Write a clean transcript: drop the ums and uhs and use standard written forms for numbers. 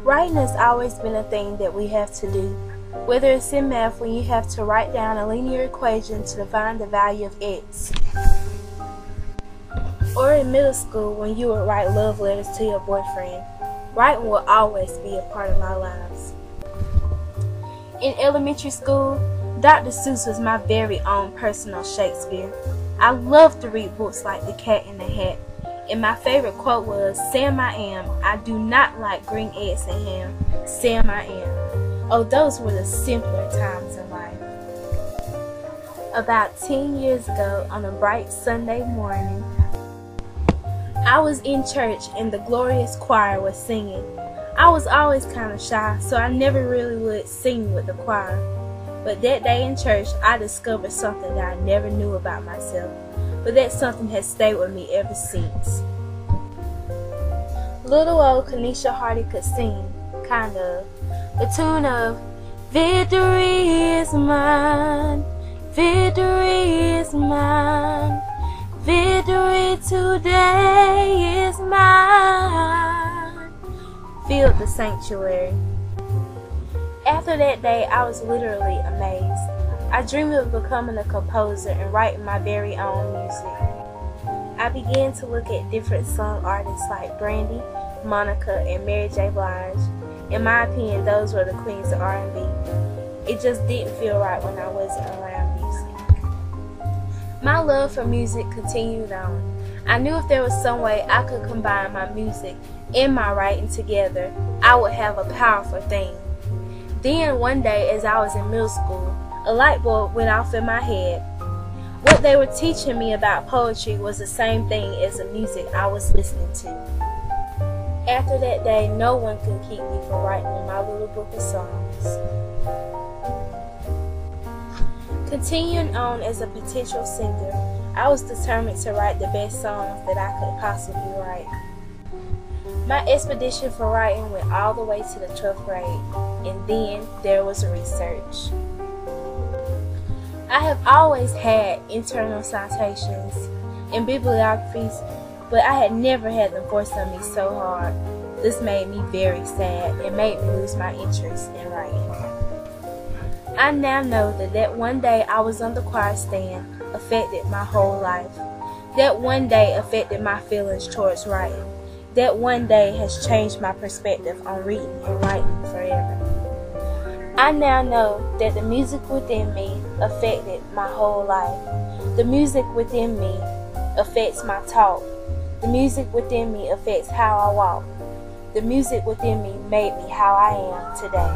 Writing has always been a thing that we have to do. Whether it's in math when you have to write down a linear equation to find the value of x, or in middle school when you would write love letters to your boyfriend, writing will always be a part of our lives. In elementary school, Dr. Seuss was my very own personal Shakespeare. I loved to read books like The Cat in the Hat, and my favorite quote was, "Sam I am, I do not like green eggs and ham, Sam I am." Oh, those were the simpler times in life. About 10 years ago, on a bright Sunday morning, I was in church and the glorious choir was singing. I was always kind of shy, so I never really would sing with the choir. But that day in church, I discovered something that I never knew about myself. But that something has stayed with me ever since. Little old Kenesha Hardy could sing, kind of, the tune of "Victory is mine, victory is mine, victory today is mine," filled the sanctuary. After that day, I was literally amazed. I dreamed of becoming a composer and writing my very own music. I began to look at different song artists like Brandy, Monica, and Mary J. Blige. In my opinion, those were the queens of R&B. It just didn't feel right when I wasn't around music. My love for music continued on. I knew if there was some way I could combine my music and my writing together, I would have a powerful thing. Then one day, as I was in middle school, a light bulb went off in my head. What they were teaching me about poetry was the same thing as the music I was listening to. After that day, no one could keep me from writing in my little book of songs. Continuing on as a potential singer, I was determined to write the best songs that I could possibly write. My expedition for writing went all the way to the 12th grade, and then there was research. I have always had internal citations and bibliographies, but I had never had them forced on me so hard. This made me very sad and made me lose my interest in writing. I now know that one day I was on the choir stand affected my whole life. That one day affected my feelings towards writing. That one day has changed my perspective on reading and writing forever. I now know that the music within me affected my whole life. The music within me affects my talk. The music within me affects how I walk. The music within me made me how I am today.